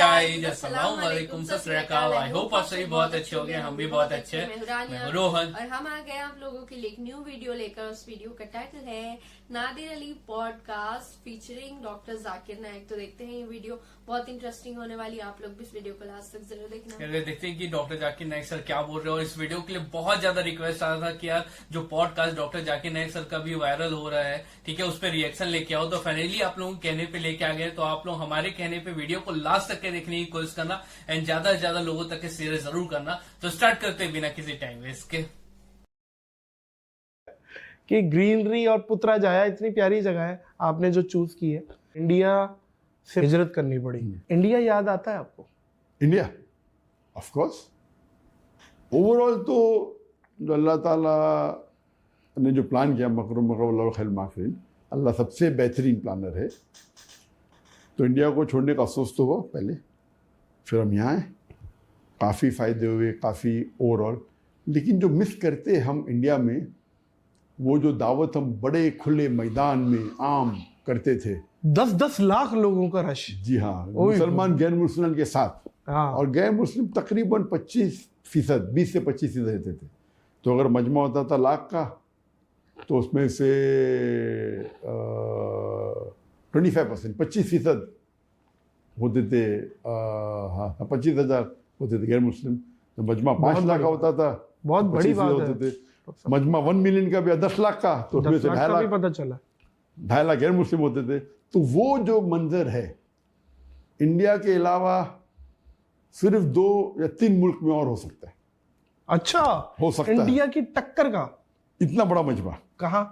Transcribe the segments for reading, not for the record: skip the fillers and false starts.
Guys, अस्सलाम वालेकुम, सत श्री अकाल। आई होप आप सभी बहुत अच्छे होंगे, हम भी बहुत अच्छे हैं। मैं हूं रोहन और हम आ गए आप लोगों के लिए एक न्यू वीडियो लेकर। उस वीडियो का टाइटल है Nadir Ali podcast featuring doctor Zakir Naik. तो देखते हैं ये वीडियो, बहुत इंटरेस्टिंग होने वाली। आप लोग भी इस वीडियो को लास्ट तक जरूर देखना। देखते हैं कि डॉक्टर जाकिर नाइक सर क्या बोल रहे हैं। और इस वीडियो के लिए बहुत ज्यादा रिक्वेस्ट आ रहा था कि यार जो podcast doctor Zakir Naik sir का भी वायरल हो रहा है, ठीक है, उस पर रिएक्शन लेके आओ। तो फाइनली आप लोगों के कहने पे लेके आ गए। तो आप लोग हमारे कहने पे वीडियो को लास्ट तक के देखने की कोशिश करना एंड ज्यादा से ज्यादा लोगों तक के शेयर जरूर करना। तो स्टार्ट करते हैं बिना किसी टाइम वेस्ट के। कि ग्रीनरी और पुत्रा जाया इतनी प्यारी जगह है आपने जो चूज की है। इंडिया से हिजरत करनी पड़ी। इंडिया याद आता है आपको? India of course. ओवरऑल तो अल्लाह ताला ने जो प्लान किया, मकरुम खैर माफिन, अल्लाह सबसे बेहतरीन प्लानर है। तो इंडिया को छोड़ने का अफसोस तो हुआ पहले, फिर हम यहाँ आए, काफ़ी फ़ायदे हुए, काफ़ी ओवरऑल। लेकिन जो मिस करते हम इंडिया में, वो जो दावत हम बड़े खुले मैदान में आम करते थे, 10-10 लाख लोगों का रश। जी हाँ, मुसलमान गैर मुसलमान के साथ। हाँ। और गैर मुस्लिम तकरीबन 25%, 20 से 25% रहते थे। तो अगर मजमा होता था लाख का, तो उसमें से 25%, 25% होते थे, हाँ 25,000 होते थे गैर मुस्लिम। तो मजमा 5 लाख का होता था, बहुत बड़ी बात होते थे। मजमा 1 मिलियन का भी 10 लाख का, तो उसमें से 2.5 लाख पता चला, 2.5 लाख गैर मुस्लिम होते थे। तो वो जो मंजर है, इंडिया के अलावा सिर्फ 2 या 3 मुल्क में और हो सकता है। अच्छा, हो सकता इंडिया की टक्कर का इतना बड़ा मजमा कहाँ?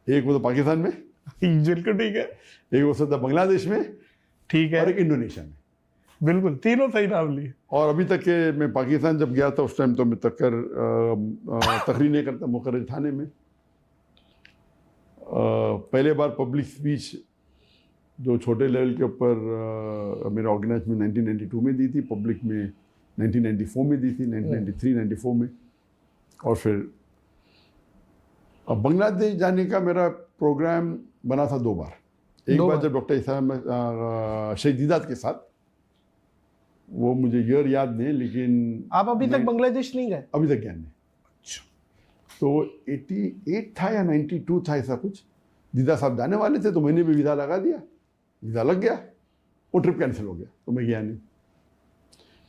एक वो तो पाकिस्तान में, बिल्कुल ठीक है। एक हो सकता है बांग्लादेश में, ठीक है, और एक इंडोनेशिया में। बिल्कुल, तीनों सही नाम लिए। और अभी तक के मैं पाकिस्तान जब गया था, उस टाइम तो मैं तकरीर नहीं करता मुकर्रर थाने में। पहले बार पब्लिक स्पीच जो छोटे लेवल के ऊपर मेरे ऑर्गेनाइज में 1992 में दी थी, पब्लिक में 1994 में दी थी, 1993-94 में। और फिर अब बांग्लादेश जाने का मेरा प्रोग्राम बना था 2 बार। एक बार जब डॉक्टर इस्लाम शहीदात के साथ, वो मुझे ईयर याद नहीं, लेकिन आप अभी तक बांग्लादेश नहीं गए? अभी तक गया नहीं। तो 88 था या 92 था, ऐसा कुछ। दीदा साहब जाने वाले थे, तो मैंने भी वीज़ा लगा दिया, वीज़ा लग गया, वो ट्रिप कैंसिल हो गया, तो मैं गया नहीं।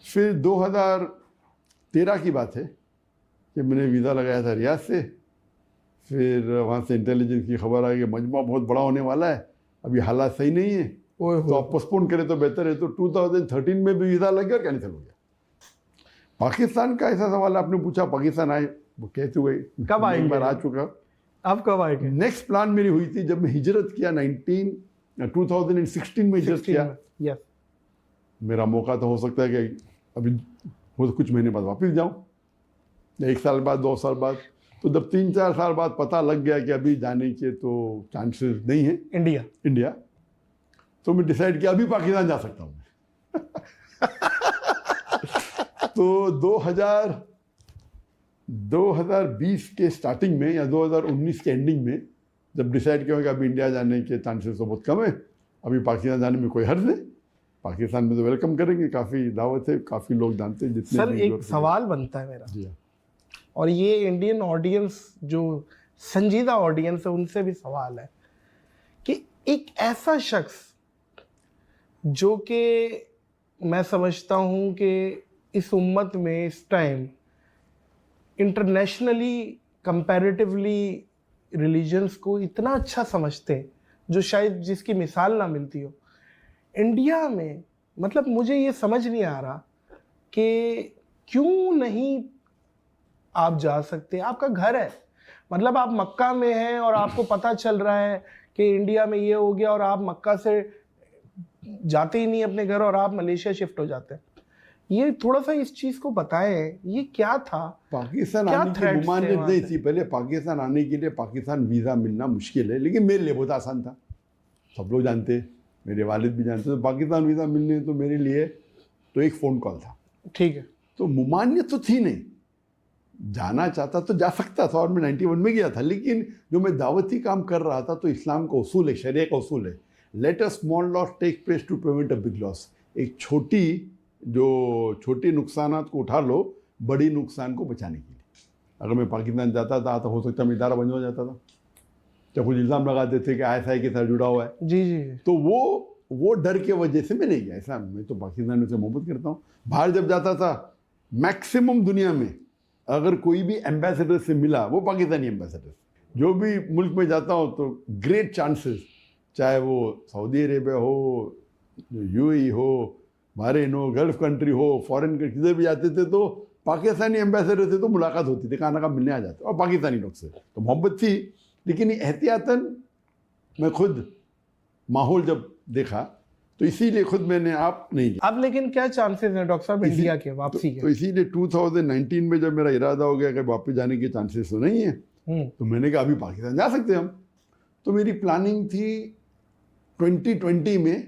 फिर 2013 की बात है कि मैंने वीज़ा लगाया था रियाद से। फिर वहाँ से इंटेलिजेंस की खबर आई कि मजमा बहुत बड़ा होने वाला है, अभी हालात सही नहीं है, तो आप पोस्टपोन करें तो बेहतर है। तो 2013 में भी वीज़ा लग गया और कैंसिल हो गया। पाकिस्तान का ऐसा सवाल आपने पूछा, पाकिस्तान आए, वो कहते हुए कब आएंगे? एक बार आ चुका। आप कब आएंगे? नेक्स्ट प्लान मेरी हुई थी जब मैं हिजरत किया, 2016 में हिजरत किया। यस। मेरा मौका तो हो सकता है कि अभी कुछ महीने बाद वापस जाऊं, 1 साल बाद, 2 साल बाद। तो जब 3-4 साल बाद पता लग गया कि अभी जाने के तो चांसेस नहीं है इंडिया, तो मैं डिसाइड किया अभी पाकिस्तान जा सकता हूँ। तो 2020 के स्टार्टिंग में या 2019 के एंडिंग में जब डिसाइड किया कि अभी इंडिया जाने के चांसेस तो बहुत कम है, अभी पाकिस्तान जाने में कोई हर्ज नहीं, पाकिस्तान में तो वेलकम करेंगे, काफ़ी दावत है, काफ़ी लोग जानते हैं। जितने सर एक सवाल बनता है मेरा, जी हाँ, और ये इंडियन ऑडियंस जो संजीदा ऑडियंस है उनसे भी सवाल है कि एक ऐसा शख्स जो कि मैं समझता हूँ कि इस उम्मत में इस टाइम इंटरनेशनली कंपैरेटिवली रिलीजन्स को इतना अच्छा समझते हैं, जो शायद जिसकी मिसाल ना मिलती हो इंडिया में। मतलब मुझे ये समझ नहीं आ रहा कि क्यों नहीं आप जा सकते? आपका घर है, मतलब आप मक्का में हैं और आपको पता चल रहा है कि इंडिया में ये हो गया, और आप मक्का से जाते ही नहीं अपने घर और आप मलेशिया शिफ्ट हो जाते हैं। ये थोड़ा सा इस चीज को बताएं, ये क्या था? पाकिस्तान आने की मुमानियत नहीं थी पहले। पाकिस्तान आने के लिए पाकिस्तान वीज़ा मिलना मुश्किल है, लेकिन मेरे लिए बहुत आसान था। सब लोग जानते, मेरे वालिद भी जानते। तो पाकिस्तान वीज़ा मिलने तो मेरे लिए तो एक फ़ोन कॉल था, ठीक है। तो मुमानियत तो थी नहीं, जाना चाहता तो जा सकता था, और मैं 91 में गया था। लेकिन जो मैं दावती काम कर रहा था, तो इस्लाम का उसूल है, शरिया का उसूल है, let a small loss take place to prevent a big loss. एक छोटी नुकसानात को उठा लो बड़ी नुकसान को बचाने के लिए। अगर मैं पाकिस्तान जाता था तो हो सकता है इदारा बंद हो जाता था, जब कुछ इल्ज़ाम लगाते थे कि ISI के साथ जुड़ा हुआ है। जी जी। तो वो डर के वजह से मैं नहीं गया। ऐसा मैं तो पाकिस्तान में से मोहब्बत करता हूँ। बाहर जब जाता था मैक्सिमम दुनिया में अगर कोई भी एम्बेसडर से मिला, वो पाकिस्तानी एम्बेसडर, जो भी मुल्क में जाता हूँ तो ग्रेट चांसेस, चाहे वो सऊदी अरेबिया हो, UAE हो, बहरीन हो, गल्फ कंट्री हो, फॉरेन किधर भी जाते थे तो पाकिस्तानी एम्बेसडर से तो मुलाकात होती थी, खाना का मिलने आ जाते, और पाकिस्तानी लोग से तो मोहब्बत थी। लेकिन एहतियातन मैं खुद माहौल जब देखा तो इसीलिए खुद मैंने आप नहीं किया। अब लेकिन क्या चांसेस हैं डॉक्टर साहब इंडिया के वापसी के? तो इसीलिए 2019 में जब मेरा इरादा हो गया कि वापस जाने के चांसेस तो नहीं है, तो मैंने कहा अभी पाकिस्तान जा सकते हैं हम। तो मेरी प्लानिंग थी 2020 में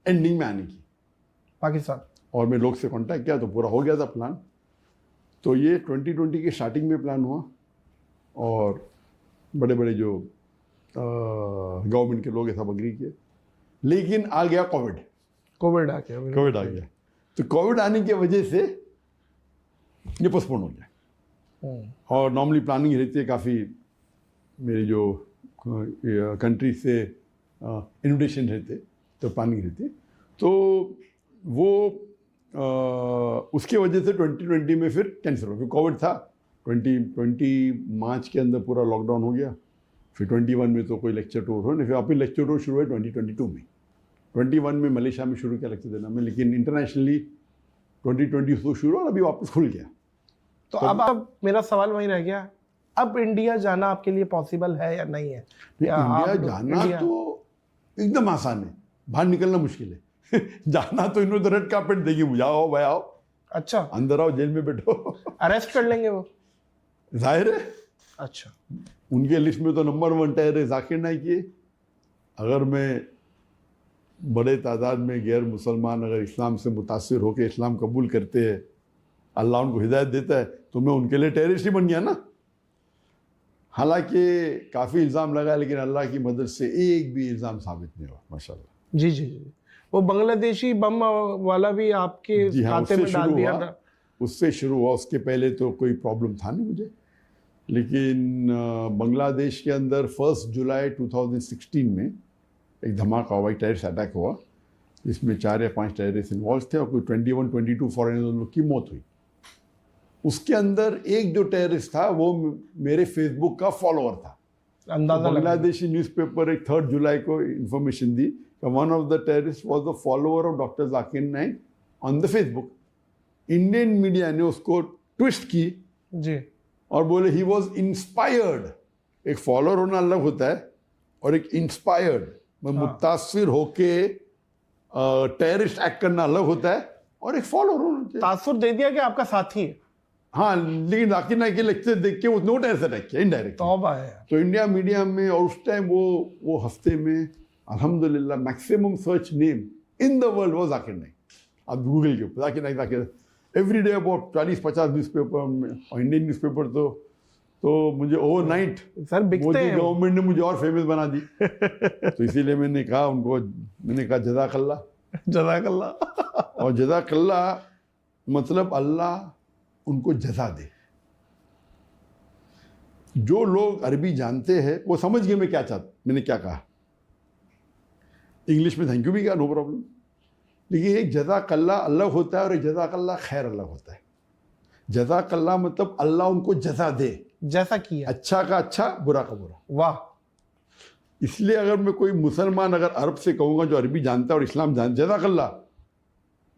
एंडिंग में आने की पाकिस्तान, और मैं लोग से कांटेक्ट किया तो पूरा हो गया था प्लान। तो ये 2020 के स्टार्टिंग में प्लान हुआ, और बड़े बड़े जो गवर्नमेंट के लोग सब अग्री किए। लेकिन आ गया कोविड आ गया। तो कोविड आने की वजह से ये पोस्टपोन हो गया। और नॉर्मली प्लानिंग रहती है काफ़ी, मेरी जो कंट्री से इन्विटेशन रहते तो प्लानिंग रहती है, तो वो उसके वजह से 2020 में फिर कैंसिल हो गया। कोविड था 2020 मार्च के अंदर, पूरा लॉकडाउन हो गया। फिर 21 में तो कोई लेक्चर टूर हो नहीं, फिर वापस लेक्चर टूर शुरू हुआ 2022 में। 21 में मलेशिया में शुरू किया लेक्चर देना में, लेकिन इंटरनेशनली 2022 तो शुरू और अभी वापस खुल गया। तो अब मेरा सवाल वही रह गया, अब इंडिया जाना आपके लिए पॉसिबल है या नहीं है? इंडिया जाना तो एकदम आसान है, बाहर निकलना मुश्किल है। जाना तो इन्होंने तो रेड कार्पेट देगी, जाओ भाई आओ, अच्छा अंदर आओ, जेल में बैठो, अरेस्ट कर लेंगे वो, जाहिर है। अच्छा, उनके लिस्ट में तो नंबर 1 टेररिस्ट जाकिर नाइक है। अगर मैं बड़े तादाद में गैर मुसलमान अगर इस्लाम से मुतासिर होकर इस्लाम कबूल करते हैं, अल्लाह उनको हिदायत देता है, तो मैं उनके लिए टेररिस्ट ही बन गया ना। हालांकि काफ़ी इल्ज़ाम लगा, लेकिन अल्लाह की मदद से एक भी इल्ज़ाम साबित नहीं हुआ, माशाल्लाह। जी जी जी। वो बांग्लादेशी बम वाला भी आपके खाते में डाल दिया था? उससे शुरू हुआ, उसके पहले तो कोई प्रॉब्लम था नहीं मुझे। लेकिन बांग्लादेश के अंदर 1 जुलाई 2016 में एक धमाका हुआ, एक टेररिस्ट अटैक हुआ, जिसमें 4 या 5 टेररिस्ट इन्वॉल्व थे और कोई 21-22 फॉरेनर लोग की मौत हुई। उसके अंदर एक जो टेररिस्ट था वो मेरे फेसबुक का फॉलोअर था। अंदाजा तो बांग्लादेशी न्यूज़पेपर एक 3 जुलाई को इंफॉर्मेशन दी कि one of the terrorist was the follower of doctor Zakir Naik on the Facebook. Indian media ने उसको ट्विस्ट की जी, और बोले ही वॉज इंस्पायर्ड। एक फॉलोअर होना अलग होता है और एक इंस्पायर्ड मुतासिर होके टेररिस्ट एक्ट करना अलग होता है, और एक फॉलोअर होना चाहिए। तासुर दे दिया कि आपका साथी है। हाँ, लेकिन जाकिर नाइक के लेक्चर देख के उसने टेररिस्ट अटैक किया इनडायरेक्ट। तौबा है। तो इंडिया मीडिया में, और उस टाइम वो हफ्ते में अल्हम्दुलिल्लाह maximum search name in the world was Zakir Naik. आप गूगल के ऊपर Zakir Naik every day about 40-50 newspaper में, और इंडियन न्यूज़पेपर तो मुझे ओवरनाइट सर बिकते मोदी हैं गवर्नमेंट ने मुझे और फेमस बना दी। तो इसीलिए मैंने कहा जज़ाकल्लाह। और जज़ाकल्लाह मतलब अल्लाह उनको जज़ा दे। जो लोग अरबी जानते हैं वो समझ गए मैं मैंने क्या कहा। इंग्लिश में थैंक यू भी कहा, नो प्रॉब्लम। लेकिन एक जज़ाकल्लाह अलग होता है और एक जज़ाकल्लाह खैर अलग होता है। जज़ाकल्लाह मतलब अल्लाह उनको जज़ा दे, जैसा किया, अच्छा का अच्छा, बुरा का बुरा। वाह। इसलिए अगर मैं कोई मुसलमान अगर अरब से कहूँगा जो अरबी जानता है और इस्लाम जानता, जज़ाकल्लाह,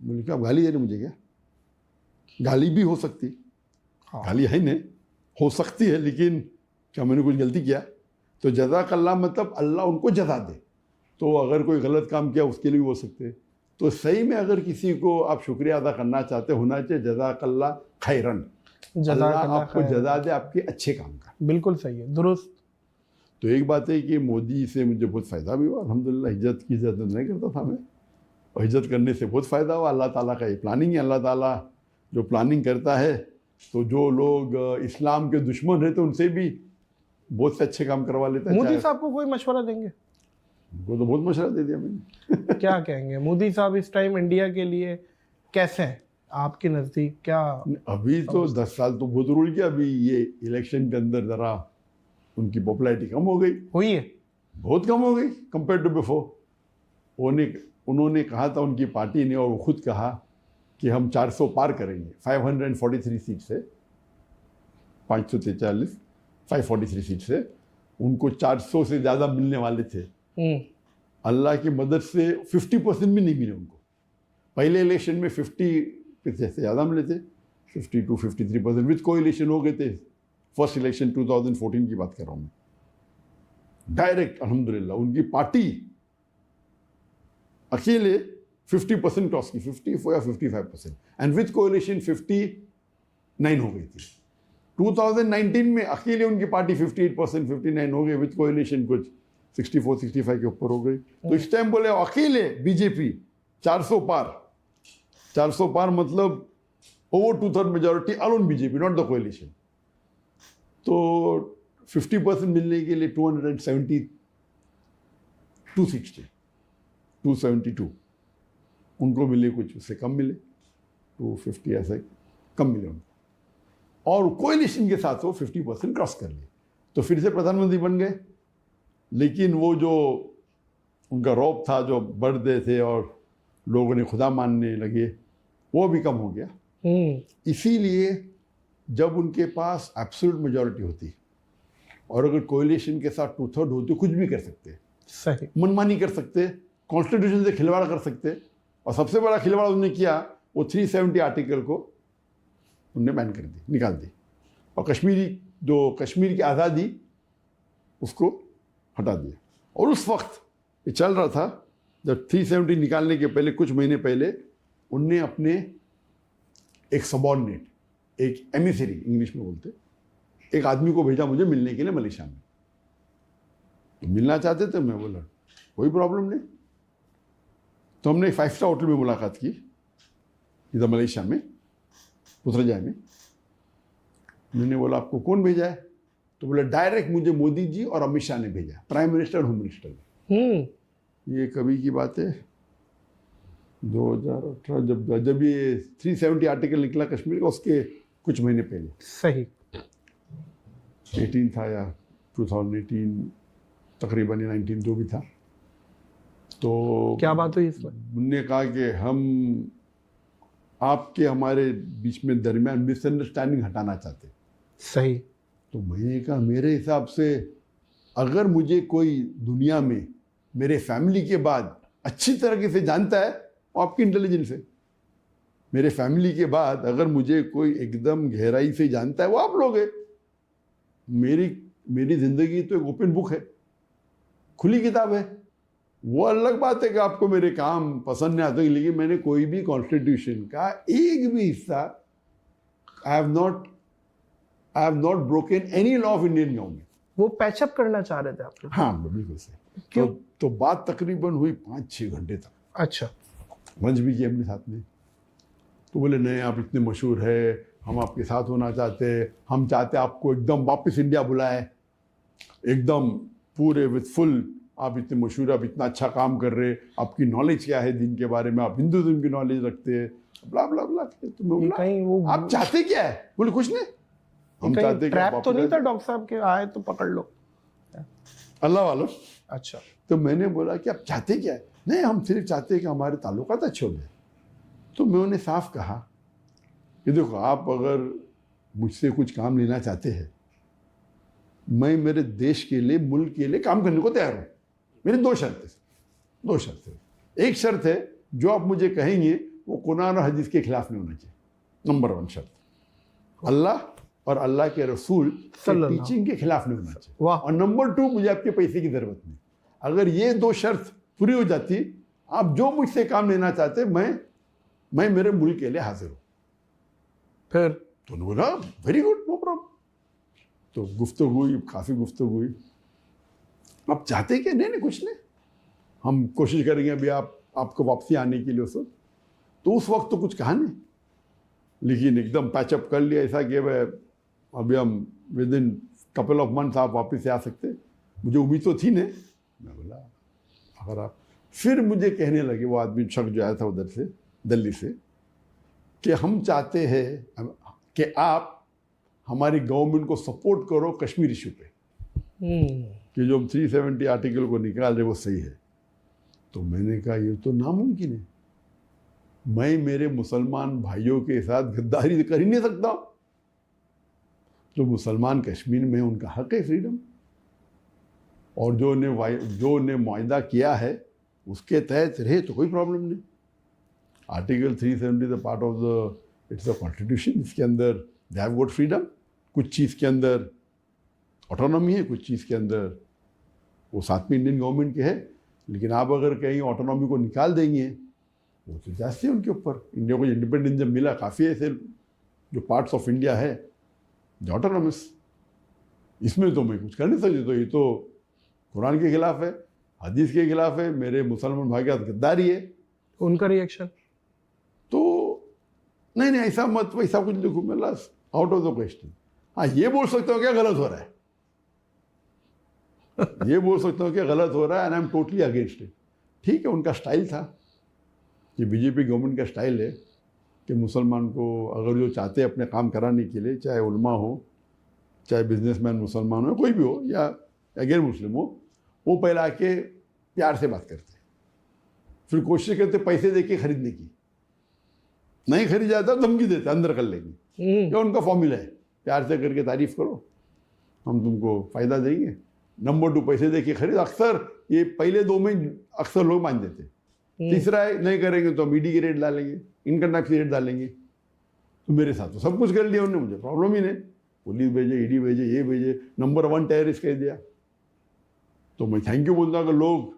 बोले क्या गाली देने मुझे? क्या गाली भी हो सकती, गाली है नहीं, हो सकती है, लेकिन क्या मैंने कुछ गलती किया? तो जज़ाकल्लाह मतलब अल्लाह उनको जज़ा दे। तो अगर कोई गलत काम किया उसके लिए भी हो सकते हैं। तो सही में अगर किसी को आप शुक्रिया अदा करना चाहते, होना चाहिए जज़ाकल्लाह खैरन, अल्लाह आपको जज़ा दे आपके अच्छे काम का। बिल्कुल सही है, दुरुस्त। तो एक बात है कि मोदी से मुझे बहुत फ़ायदा भी हुआ अल्हम्दुलिल्लाह। हिज्जत की इज्जत नहीं करता था मैं, और हिज्जत करने से बहुत फ़ायदा हुआ। अल्लाह ताला का ये प्लानिंग है। अल्लाह ताला जो प्लानिंग करता है, तो जो लोग इस्लाम के दुश्मन रहते उनसे भी बहुत से अच्छे काम करवा लेता है। मोदी साहब को कोई मशवरा देंगे? उनको तो बहुत मशवरा दे दिया मैंने। क्या कहेंगे मोदी साहब इस टाइम इंडिया के लिए कैसे हैं आपके नजदीक? क्या अभी तो 10 साल तो बहुत रूल किया, अभी ये इलेक्शन के अंदर जरा उनकी पॉपुलैरिटी कम हो गई, हुई है? बहुत कम हो गई कंपेयर टू बिफोर। उन्होंने कहा था, उनकी पार्टी ने, और वो खुद कहा कि हम 400 पार करेंगे 543 सीट से, 543 543 सीट से। उनको 400 से ज़्यादा मिलने वाले थे, अल्लाह की मदद से 50% भी नहीं मिले उनको। पहले इलेक्शन में 50 से ज़्यादा मिले थे, 52-53% विद कोएलिशन हो गए थे। फर्स्ट इलेक्शन 2014 की बात कर रहा हूँ मैं। डायरेक्ट अल्हम्दुलिल्लाह उनकी पार्टी अकेले 50% क्रॉस की, 54 या 55%, एंड विद कोएलिशन 59 हो गई थी। 2019 में अकेले उनकी पार्टी 58%, 59 हो गई, विद कोएलिशन कुछ 64-65 के ऊपर हो गई। तो इस टाइम बोले अकेले बीजेपी 400 पार मतलब over 2/3 majority alone BJP, not the coalition. तो 50% मिलने के लिए 272 सीट्स थे, 272 उनको मिले, कुछ उससे कम मिले, 250 ऐसे कम मिले उनको, और कोएलिशन के साथ वो 50% क्रॉस कर लिए, तो फिर से प्रधानमंत्री बन गए। लेकिन वो जो उनका रौब था, जो बढ़ते थे और लोगों ने खुदा मानने लगे, वो भी कम हो गया। इसीलिए जब उनके पास एब्सोल्यूट मेजॉरिटी होती और अगर कोएलिशन के साथ 2/3 होती, कुछ भी कर सकते, सही मनमानी कर सकते, कॉन्स्टिट्यूशन से खिलवाड़ कर सकते। और सबसे बड़ा खिलवाड़ उन्होंने किया, वो 370 आर्टिकल को उन्होंने बैन कर दी, निकाल दी, और कश्मीर की आज़ादी उसको हटा दिया। और उस वक्त ये चल रहा था, जब 370 निकालने के पहले, कुछ महीने पहले, उनने अपने एक सबॉर्डिनेट, एक एमिसरी इंग्लिश में बोलते, एक आदमी को भेजा मुझे मिलने के लिए मलेशिया में। तो मिलना चाहते थे, मैं बोला कोई प्रॉब्लम नहीं। तो हमने एक 5 स्टार होटल में मुलाकात की इधर मलेशिया में, पुत्रजाय में। मैंने बोला आपको कौन भेजा है? तो बोला डायरेक्ट मुझे मोदी जी और अमित शाह ने भेजा, प्राइम मिनिस्टर, होम मिनिस्टर ने। ये कभी की बात है, 2018 जब ये 370 आर्टिकल निकला कश्मीर का, उसके कुछ महीने पहले। सही 18 था या 2018, तकरीबन 19 जो भी था। तो क्या बात हुई इसमें? उन्होंने कहा कि हम आपके हमारे बीच में दरमियान मिसअंडरस्टैंडिंग हटाना चाहते। सही। तो मैंने कहा मेरे हिसाब से अगर मुझे कोई दुनिया में मेरे फैमिली के बाद अच्छी तरीके से जानता है, वो आपकी इंटेलिजेंस है। मेरे फैमिली के बाद अगर मुझे कोई एकदम गहराई से जानता है, वो आप लोग हैं। मेरी ज़िंदगी तो एक ओपन बुक है, खुली किताब है। वो अलग बात है कि आपको मेरे काम पसंद नहीं आते, लेकिन मैंने कोई भी कॉन्स्टिट्यूशन का एक भी हिस्सा, आई have not broken any law of Indian government. वो पैचअप करना चाह रहे थे आप लोग? हाँ बिल्कुल सही। क्यों? तो बात तकरीबन हुई 5-6 घंटे तक। अच्छा। लंच भी किया अपने साथ में। तो बोले नहीं, आप इतने मशहूर है, हम आपके साथ होना चाहते हैं, हम चाहते आपको एकदम वापस इंडिया बुलाए, एकदम पूरे विथ फुल, आप इतने मशहूर, आप इतना अच्छा काम कर रहे, आपकी नॉलेज क्या है दिन के बारे में, आप हिंदुज़म की नॉलेज रखते हैं, ब्ला ब्ला ब्ला। तो मैं बोला कहीं वो आप चाहते क्या है? बोले कुछ नहीं, हम चाहते ट्रैप तो नहीं था डॉक्टर साहब के, आए तो पकड़ लो, अल्लाह वालों। अच्छा। तो मैंने बोला कि आप चाहते क्या है? नहीं, हम सिर्फ चाहते हैं कि हमारे ताल्लुकात अच्छे हो जाए। तो मैं उन्हें साफ कहा कि देखो, आप अगर मुझसे कुछ काम लेना चाहते हैं, मैं मेरे देश के लिए, मुल्क के लिए काम करने को तैयार हूँ। मेरी 2 शर्तें। एक शर्त है, जो आप मुझे कहेंगे वो कुरान और हदीस के खिलाफ नहीं होना चाहिए, नंबर 1 शर्त। अल्लाह और अल्लाह के रसूल के टीचिंग के खिलाफ नहीं होना चाहिए। और नंबर 2, मुझे आपके पैसे की ज़रूरत नहीं। अगर ये 2 शर्त पूरी हो जाती, आप जो मुझसे काम लेना चाहते, मैं मेरे मुल्क के लिए हाजिर हूँ। फिर तो उन्होंने बोला वेरी गुड, नो प्रॉब्लम। तो गुफ्तगू हुई, काफ़ी गुफ्तगू हुई। आप चाहते क्या? नहीं कुछ नहीं, हम कोशिश करेंगे अभी आपको वापसी आने के लिए। तो उस वक्त तो कुछ कहा नहीं, लेकिन एकदम पैचअप कर लिया ऐसा कि अभी हम with in couple of months आप वापस आ सकते। मुझे उम्मीद तो थी नहीं। मैं बोला खराब। फिर मुझे कहने लगे वो आदमी शख्स जो आया था उधर से दिल्ली से कि हम चाहते हैं कि आप हमारी गवर्नमेंट को सपोर्ट करो कश्मीर इशू पे, कि जो हम 370 आर्टिकल को निकाल रहे वो सही है। तो मैंने कहा ये तो नामुमकिन है, मैं मेरे मुसलमान भाइयों के साथ गद्दारी कर ही नहीं सकता। जो मुसलमान कश्मीर में है उनका हक है फ्रीडम, और जो ने मुआहदा किया है उसके तहत रहे तो कोई प्रॉब्लम नहीं। Article 370 is a part of the it's a constitution, इसके अंदर दे हैव गॉट फ्रीडम। कुछ चीज़ के अंदर ऑटोनॉमी है, कुछ चीज़ के अंदर वो साथ में इंडियन गवर्नमेंट के है। लेकिन आप अगर कहीं ऑटोनॉमी को निकाल देंगे वो तो जाते हैं उनके ऊपर। इंडिया को इंडिपेंडेंस जब मिला काफ़ी ऐसे जो पार्ट्स ऑफ इंडिया है जो ऑटोनॉमस, इसमें तो मैं कुछ कर नहीं सकती। तो ये तो कुरान के खिलाफ है, हदीस के खिलाफ है, मेरे मुसलमान भाई का गद्दारी है। उनका रिएक्शन तो नहीं ऐसा मत, वैसा कुछ लिखूँ मैं, last out of the question. हाँ ये बोल सकता हूँ क्या गलत हो रहा है ये बोल सकता हूँ कि गलत हो रहा है and I am totally against it. ठीक है, उनका स्टाइल था, ये बीजेपी गवर्नमेंट का स्टाइल है कि मुसलमान को अगर जो चाहते हैं अपने काम कराने के लिए, चाहे उलमा हो, चाहे बिजनेसमैन मुसलमान हो, कोई भी हो या गैर मुस्लिम हो, वो पहले आके प्यार से बात करते, फिर कोशिश करते पैसे दे के खरीदने की। नहीं खरीद जाता धमकी देते अंदर कर लेंगे, ये उनका फॉर्मूला है। प्यार से करके तारीफ करो, हम तुमको फ़ायदा देंगे। नंबर 2 पैसे दे के खरीद। अक्सर ये पहले 2 में अक्सर लोग मान देते। तीसरा है नहीं करेंगे तो हम ईडी के रेट डालेंगे, इनकम टैक्स रेट डालेंगे। तो मेरे साथ तो सब कुछ कर लिया उन्होंने, मुझे प्रॉब्लम ही नहीं। पुलिस भेजे, ईडी भेजे, ये भेजे, नंबर 1 टेररिस्ट कह दिया। तो मैं थैंक यू बोलता कि लोग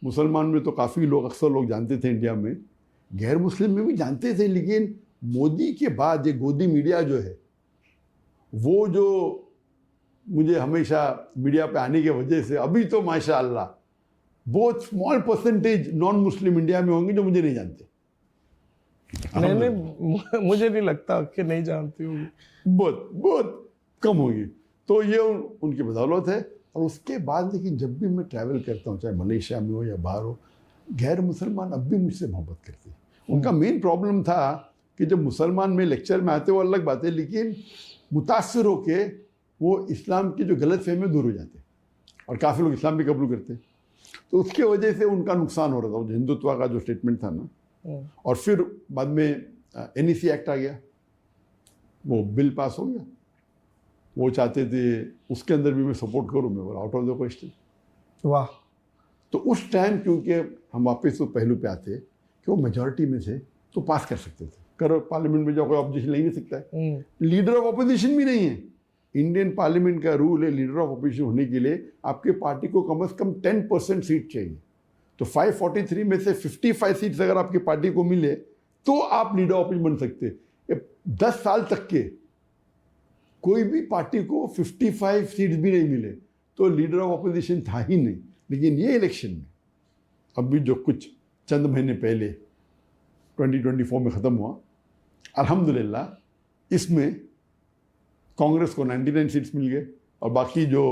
मुसलमान में तो काफ़ी लोग, अक्सर लोग जानते थे इंडिया में, गैर मुस्लिम में भी जानते थे। लेकिन मोदी के बाद ये गोदी मीडिया जो है, वो जो मुझे हमेशा मीडिया पे आने की वजह से अभी तो माशाअल्लाह बहुत small percentage non Muslim India में होंगे जो मुझे नहीं जानते। नहीं मुझे नहीं लगता कि नहीं जानती होगी, बहुत कम होगी। तो ये उनकी बदौलत है। और उसके बाद लेकिन जब भी मैं ट्रैवल करता हूँ, चाहे मलेशिया में हो या बाहर हो, गैर मुसलमान अब भी मुझसे मोहब्बत करते हैं। उनका मेन प्रॉब्लम था कि जब मुसलमान में लेक्चर में आते वो अलग बात है, लेकिन मुतासर होके वो इस्लाम की जो गलत फहमी दूर हो जाते, और काफ़ी लोग इस्लाम भी कबूल करते। तो उसके वजह से उनका नुकसान हो रहा था, वो हिंदुत्व का जो स्टेटमेंट था ना। और फिर बाद में NEC एक्ट आ गया, वो बिल पास हो गया। वो चाहते थे उसके अंदर भी मैं सपोर्ट करूँ, मैं बोला आउट ऑफ द क्वेश्चन। वाह। तो उस टाइम क्योंकि हम वापस तो पहलू पे आते कि वो मेजॉरिटी में थे तो पास कर सकते थे। करो पार्लियामेंट में जाओ, कोई ऑपोजिशन ले नहीं सकता है, लीडर ऑफ अपोजिशन भी नहीं है। इंडियन पार्लियामेंट का रूल है, लीडर ऑफ अपोजिशन होने के लिए आपके पार्टी को कम से कम 10% सीट चाहिए। तो 543 में से 55 सीट्स अगर आपकी पार्टी को मिले तो आप लीडर ऑफ अपोजिशन बन सकते। 10 साल तक के कोई भी पार्टी को 55 सीट्स भी नहीं मिले तो लीडर ऑफ अपोजिशन था ही नहीं। लेकिन ये इलेक्शन में अभी जो कुछ चंद महीने पहले 2024 में ख़त्म हुआ, अल्हम्दुलिल्लाह इसमें कांग्रेस को 99 सीट्स मिल गए, और बाकी जो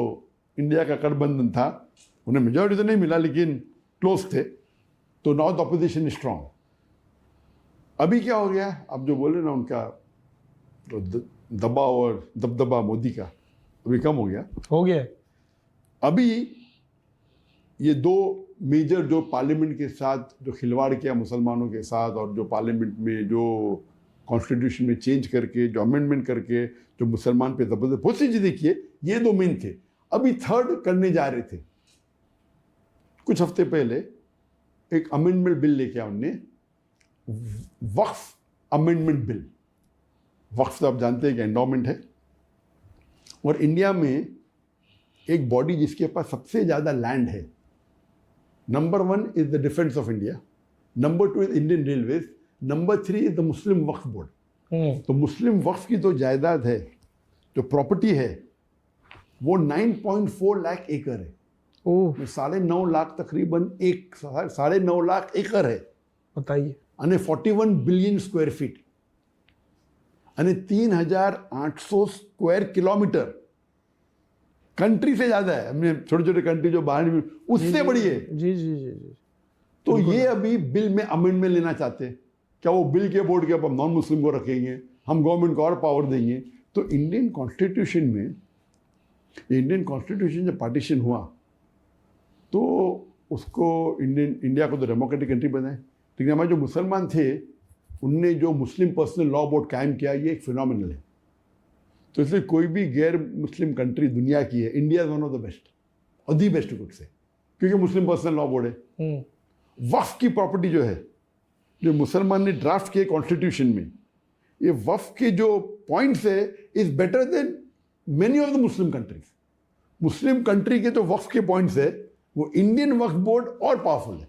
इंडिया का गठबंधन था उन्हें मेजॉरिटी तो नहीं मिला लेकिन क्लोज थे। तो now the opposition is strong. अभी क्या हो गया, अब जो बोले ना उनका तो दबाव और दबदबा मोदी का अभी कम हो गया। अभी ये 2 मेजर जो पार्लियामेंट के साथ जो खिलवाड़ किया मुसलमानों के साथ, और जो पार्लियामेंट में जो कॉन्स्टिट्यूशन में चेंज करके, जो अमेंडमेंट करके, जो मुसलमान पे ज़बरदस्त बहुत सी चीज़ें किए, ये 2 मेन थे। अभी 3rd करने जा रहे थे। कुछ हफ्ते पहले एक अमेंडमेंट बिल लेके आए उनने, वक्फ अमेंडमेंट बिल। वक्फ तो आप जानते हैं कि एंडोमेंट है, और इंडिया में एक बॉडी जिसके पास सबसे ज़्यादा लैंड है, number 1 is the defence of India, number 2 is Indian railways, number 3 is the Muslim Waqf board. तो मुस्लिम वक्फ की जो जायदाद है, जो प्रॉपर्टी है, वो 9.4 लाख एकड़ है। 9.5 लाख तकरीबन 9.5 लाख एकड़ है, बताइए। અને 41 बिलियन स्क्वायर फीट અને 3,800 स्क्वायर किलोमीटर कंट्री से ज्यादा है, हमने छोटे छोटे कंट्री जो बाहर में उससे बड़ी है। जी जी जी जी। तो ये अभी बिल में अमेंडमेंट लेना चाहते हैं, क्या वो बिल के बोर्ड के ऊपर नॉन मुस्लिम को रखेंगे, हम गवर्नमेंट को और पावर देंगे। तो इंडियन कॉन्स्टिट्यूशन में, इंडियन कॉन्स्टिट्यूशन जब पार्टीशन हुआ तो उसको इंडिया को तो डेमोक्रेटिक कंट्री बनाए, लेकिन हमारे जो मुसलमान थे उनने जो मुस्लिम पर्सनल लॉ बोर्ड कायम किया, ये एक फिनोमिनल है। तो इसलिए कोई भी गैर मुस्लिम कंट्री दुनिया की है, India is one of the best और दी बेस्ट कुड से, क्योंकि मुस्लिम पर्सनल लॉ बोर्ड है। वक्फ की प्रॉपर्टी जो है, जो मुसलमान ने ड्राफ्ट किए कॉन्स्टिट्यूशन में, ये वक्फ के जो पॉइंट्स है is better than many of the Muslim countries. Muslim country के जो वक्फ के पॉइंट्स है वो इंडियन वक्फ बोर्ड और पावरफुल है।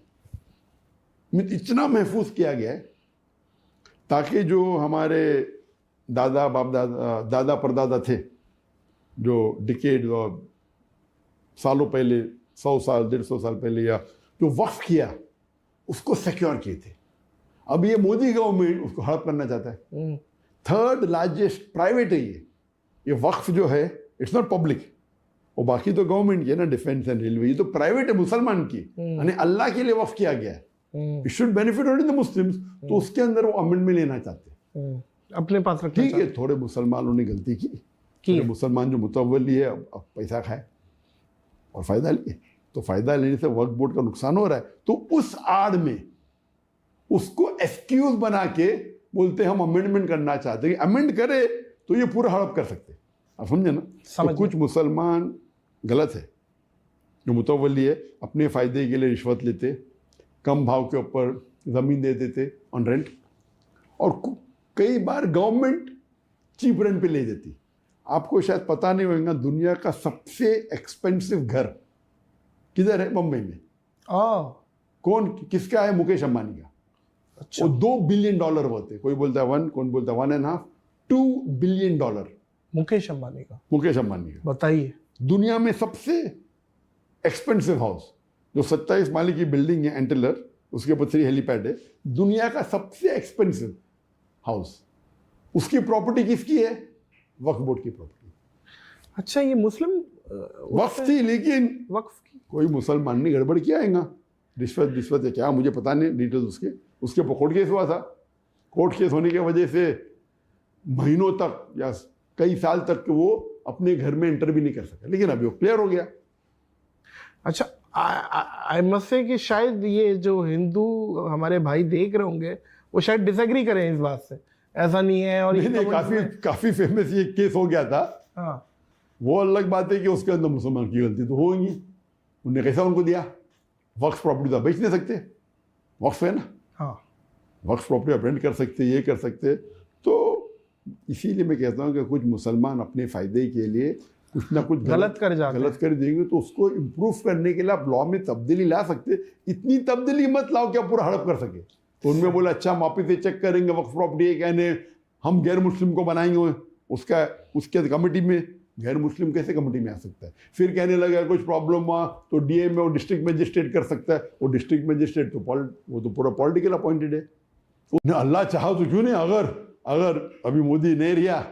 इतना महफूज किया गया है ताकि जो हमारे दादा बाप दादा दादा परदादा थे, जो डिकेड और सालों पहले, 100 साल 150 साल पहले, या जो वक्फ किया उसको सिक्योर किए थे, अब ये मोदी गवर्नमेंट उसको हड़प करना चाहता है। थर्ड लार्जेस्ट प्राइवेट है ये वक्फ जो है, इट्स नॉट पब्लिक, और बाकी तो गवर्नमेंट की है ना, डिफेंस एंड रेलवे, ये तो प्राइवेट है मुसलमान की, यानी अल्लाह के लिए वक्फ किया गया है, it should benefit only the Muslims. तो उसके अंदर वो अमेंडमेंट लेना चाहते हैं, अपने पास रखना। ठीक है, थोड़े मुसलमानों ने गलती की, थोड़े मुसलमान जो मुतवल्ली है अब पैसा खाए और फायदा लिए, तो फायदा लेने से वक्फ बोर्ड का नुकसान हो रहा है। तो उस आड़ में उसको एक्सक्यूज बना के बोलते हैं हम अमेंडमेंट करना चाहते हैं, अमेंड करे तो ये पूरा हड़प कर सकते हैं। आप समझे ना? तो कुछ मुसलमान गलत है, जो मुतवल्ली है अपने फ़ायदे के लिए रिश्वत लेते, कम भाव के ऊपर ज़मीन दे देते ऑन रेंट, और कई बार गवर्नमेंट चीप रेंट पे ले देती। आपको शायद पता नहीं होगा, दुनिया का सबसे एक्सपेंसिव घर किधर है? मुंबई में। कौन किसका है? मुकेश अंबानी का। अच्छा। वो $2 बिलियन होते, कोई बोलता है 1, कौन बोलता है 1.5, $2 बिलियन मुकेश अंबानी का। मुकेश अंबानी का। बताइए, दुनिया में सबसे एक्सपेंसिव हाउस, जो 27 माले की बिल्डिंग है एंटेलर, उसके ऊपर 3 हेलीपैड है, दुनिया का सबसे एक्सपेंसिव हाउस, उसकी प्रॉपर्टी किसकी है? वक्फ बोर्ड की प्रॉपर्टी। अच्छा, ये मुस्लिम वक्फ थी, लेकिन वक्फ की कोई मुसलमान ने गड़बड़ किया है, रिश्वत है क्या, मुझे पता नहीं डिटेल्स उसके ऊपर कोर्ट केस हुआ था। कोर्ट केस होने की वजह से महीनों तक या कई साल तक वो अपने घर में एंटर भी नहीं कर सके, लेकिन अभी वो क्लियर हो गया। अच्छा, आई मस्ट से कि शायद ये जो हिंदू हमारे भाई देख रहे होंगे वो शायद डिसएग्री करें इस बात से, ऐसा नहीं है। और काफी फेमस ये केस हो गया था। हाँ, वो अलग बात है कि उसके अंदर मुसलमान की गलती तो होगी, उनने कैसा उनको दिया? वक्फ प्रॉपर्टी तो बेच नहीं सकते, वक्फ है ना। हाँ, वक्फ प्रॉपर्टी आप रेंट कर सकते, ये कर सकते। तो इसीलिए मैं कहता हूँ कि कुछ मुसलमान अपने फ़ायदे के लिए कुछ ना कुछ गलत कर देंगे, तो उसको इम्प्रूव करने के लिए आप लॉ में तब्दीली ला सकते। इतनी तब्दीली मत लाओ कि आप पूरा हड़प कर सके। तो उनमें बोला अच्छा वापिस से चेक करेंगे वक्फ प्रॉपर्टी, कहने हम गैर मुस्लिम को बनाएंगे उसके कमेटी में। गैर मुस्लिम कैसे कमेटी में आ सकता है? फिर कहने लगा कुछ प्रॉब्लम हुआ तो डीएम में वो डिस्ट्रिक्ट मजिस्ट्रेट कर सकता है। वो डिस्ट्रिक्ट मजिस्ट्रेट तो वो तो पूरा पॉलिटिकल अपॉइंटेड है। अल्लाह चाहा तो क्यों नहीं, अगर अभी मोदी नहीं रहा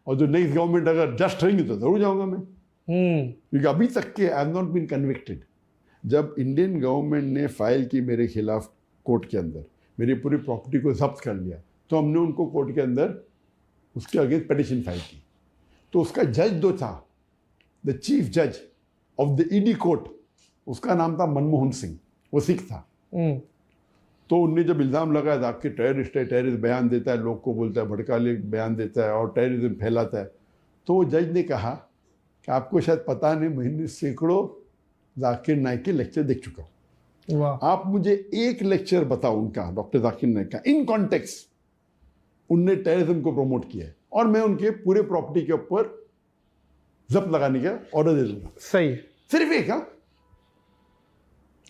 और जो नेक्स्ट गवर्नमेंट अगर जस्ट रहेंगी तो जरूर जाऊंगा मैं, क्योंकि अभी तक के I have not been convicted. जब इंडियन गवर्नमेंट ने फाइल की मेरे खिलाफ कोर्ट के अंदर, मेरी पूरी प्रॉपर्टी को जब्त कर लिया, तो हमने उनको कोर्ट के अंदर उसके अगेंस्ट पिटीशन फाइल की। तो उसका जज जो था, द चीफ जज ऑफ द ईडी कोर्ट, उसका नाम था मनमोहन सिंह, वो सिख था। तो उनने जब इल्ज़ाम लगाया था आपके टेररिस्ट है, टेररिस्ट बयान देता है, लोग को बोलता है, भड़काले बयान देता है और टेररिज्म फैलाता है, तो वो जज ने कहा कि आपको शायद पता नहीं, मैंने सैकड़ों जाकिर नाइक के लेक्चर देख चुका हूँ, आप मुझे एक लेक्चर बताओ उनका, डॉक्टर जाकिर नाइक का, इन कॉन्टेक्स्ट उनने टेररिज्म को प्रमोट किया है, और मैं उनके पूरे प्रॉपर्टी के ऊपर जब्त लगाने का ऑर्डर दे दूंगा। सही, सिर्फ एक। हाँ,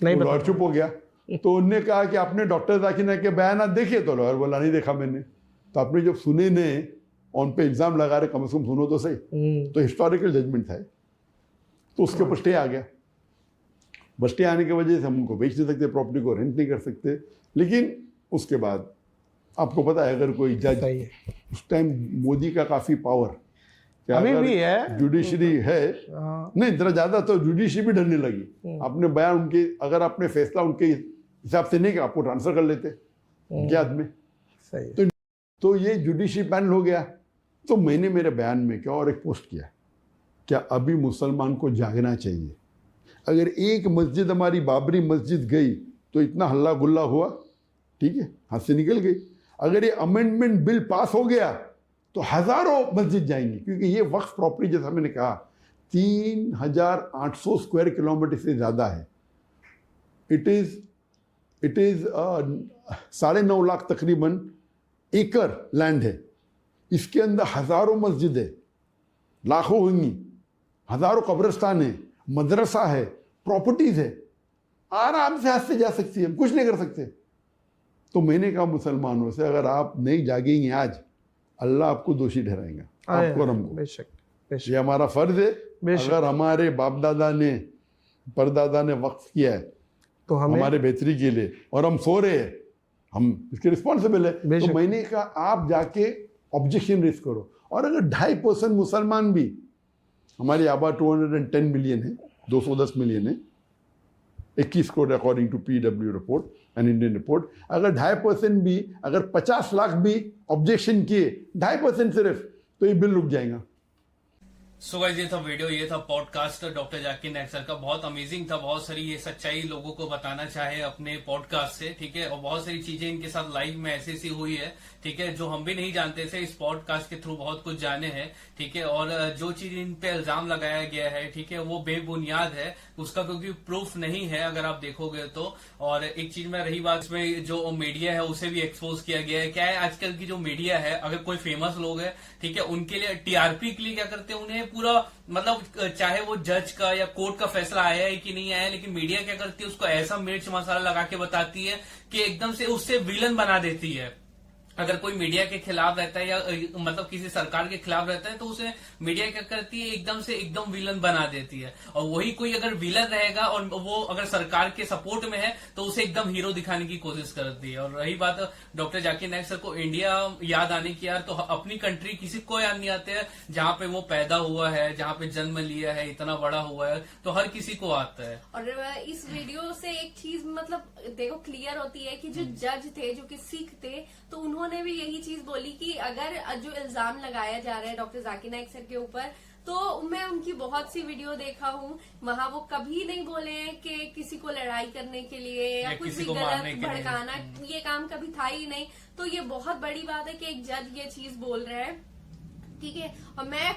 नहीं तो लॉयर चुप हो गया। तो उनने कहा कि आपने डॉक्टर जाकिर नाइक के बयान देखे? तो लॉयर बोला नहीं देखा मैंने। तो आपने जब सुने ने उन पे इल्जाम लगा रहे, कम से कम सुनो तो सही। तो हिस्टोरिकल जजमेंट था, तो उसके ऊपर स्टे आ गया। बस स्टे आने की वजह से हम उनको बेच नहीं सकते, प्रॉपर्टी को रेंट नहीं कर सकते। लेकिन उसके बाद आपको पता है, अगर कोई जज, उस टाइम मोदी का काफ़ी पावर, क्या अभी अगर भी है। जुडिशरी है, हाँ। नहीं जरा ज्यादा तो जुडिशरी भी डरने लगी। आपने बयान उनके, अगर आपने फैसला उनके हिसाब से नहीं किया, आपको ट्रांसफर कर लेते उनके हाथ में। सही। तो ये जुडिशरी पैनल हो गया। तो मैंने मेरे बयान में क्या और एक पोस्ट किया, क्या अभी मुसलमान को जागना चाहिए। अगर एक मस्जिद हमारी बाबरी मस्जिद गई तो इतना हल्ला गुल्ला हुआ, ठीक है, हाथ से निकल गई। अगर ये अमेंडमेंट बिल पास हो गया तो हजारों मस्जिद जाएंगी, क्योंकि ये वक्फ प्रॉपर्टी जैसा मैंने कहा 3800 स्क्वायर किलोमीटर से ज़्यादा है। इट इज़ 9.5 लाख तकरीबन एकड़ लैंड है। इसके अंदर हजारों मस्जिद है, लाखों होंगी, हजारों कब्रिस्तान है, मदरसा है, प्रॉपर्टीज है, आराम से हाथ से जा सकती है, हम कुछ नहीं कर सकते। तो मैंने कहा मुसलमानों से, अगर आप नहीं जागेंगे आज, अल्लाह आपको दोषी ठहराएगा, आपको और हमको। बेशक ये हमारा फर्ज है। बेशक। अगर हमारे बाप दादा ने, परदादा ने वक्फ किया है तो हमें हमारे बेहतरी के लिए, और हम सो रहे हैं, हम इसके रिस्पॉन्सिबल है। बेशक। तो मैंने कहा आप जाके ऑब्जेक्शन रेज करो। और अगर 2.5% मुसलमान भी, हमारी आबादी 210 मिलियन है, 210 मिलियन है, 21 crore according to PW report and Indian report. अगर 2.5% भी, अगर 50 लाख भी ऑब्जेक्शन किए, 2.5% सिर्फ, तो ये बिल रुक जाएगा। सो गाइस, ये था वीडियो, ये था पॉडकास्ट डॉक्टर जाकिर नायक सर का। बहुत अमेजिंग था, बहुत सारी ये सच्चाई लोगों को बताना चाहे अपने पॉडकास्ट से, ठीक है। और बहुत सारी चीजें इनके साथ लाइव में ऐसी सी हुई है, ठीक है, जो हम भी नहीं जानते थे। इस पॉडकास्ट के थ्रू बहुत कुछ जाने हैं, ठीक है। और जो चीज इन पे इल्जाम लगाया गया है, ठीक है, वो बेबुनियाद है, उसका क्योंकि प्रूफ नहीं है अगर आप देखोगे तो। और एक चीज में रही बात, इसमें जो मीडिया है उसे भी एक्सपोज किया गया है। क्या है, आजकल की जो मीडिया है, अगर कोई फेमस लोग है, ठीक है, उनके लिए TRP के लिए क्या करते हैं, उन्हें पूरा मतलब चाहे वो जज का या कोर्ट का फैसला आया है कि नहीं आया, लेकिन मीडिया क्या करती है, उसको ऐसा मिर्च मसाला लगा के बताती है कि एकदम से उससे विलन बना देती है। अगर कोई मीडिया के खिलाफ रहता है या मतलब किसी सरकार के खिलाफ रहता है, तो उसे मीडिया क्या करती है, एकदम से एकदम विलन बना देती है। और वही कोई अगर विलन रहेगा और वो अगर सरकार के सपोर्ट में है, तो उसे एकदम हीरो दिखाने की कोशिश करती है। और रही बात डॉक्टर जाकिर नायक सर को इंडिया याद आने की, यार, तो अपनी कंट्री किसी को याद नहीं आते है, जहाँ पे वो पैदा हुआ है, जहाँ पे जन्म लिया है, इतना बड़ा हुआ है, तो हर किसी को आता है। और इस वीडियो से एक चीज मतलब देखो क्लियर होती है कि जो जज थे, जो कि सिख थे, तो उन्होंने भी यही चीज बोली कि अगर जो इल्जाम लगाया जा रहा है डॉक्टर जाकिर नायक सर के ऊपर, तो मैं उनकी बहुत सी वीडियो देखा हूँ, वहाँ वो कभी नहीं बोले हैं कि किसी को लड़ाई करने के लिए या कुछ भी गलत भड़काना, ये काम कभी था ही नहीं। तो ये बहुत बड़ी बात है कि एक जज ये चीज बोल रहा है, ठीक है। और मैं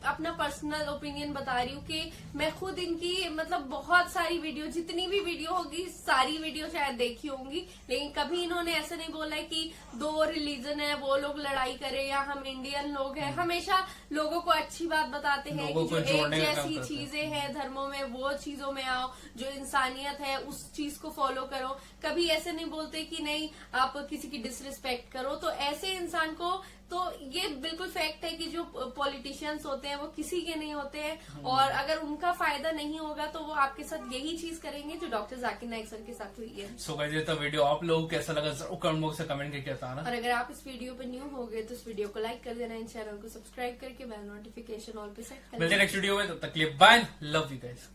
अपना पर्सनल ओपिनियन बता रही हूँ कि मैं खुद इनकी मतलब बहुत सारी वीडियो, जितनी भी वीडियो होगी सारी वीडियो शायद देखी होंगी, लेकिन कभी इन्होंने ऐसा नहीं बोला है कि 2 रिलीजन है वो लोग लड़ाई करें या हम इंडियन लोग हैं। हमेशा लोगों को अच्छी बात बताते हैं कि जो एक जैसी चीजें हैं धर्मों में, वो चीजों में आओ, जो इंसानियत है उस चीज को फॉलो करो। कभी ऐसे नहीं बोलते कि नहीं आप किसी की डिसरिस्पेक्ट करो। तो ऐसे इंसान को, तो ये बिल्कुल फैक्ट है कि जो पॉलिटिशियंस होते हैं वो किसी के नहीं होते हैं, और अगर उनका फायदा नहीं होगा तो वो आपके साथ यही चीज करेंगे जो डॉक्टर जाकिर नायक सर के साथ हुई है। सो गाइस, ये था वीडियो, आप लोगों को कैसा लगा जरूर कमेंट बॉक्स में कमेंट करके बताना। और अगर आप इस वीडियो पे न्यू हो गए तो इस वीडियो को लाइक कर देना, इन चैनल को सब्सक्राइब करके बेल नोटिफिकेशन ऑल पे सेट कर मिलते हैं नेक्स्ट वीडियो में, तब तक के लिए बाय, लव यू गाइस।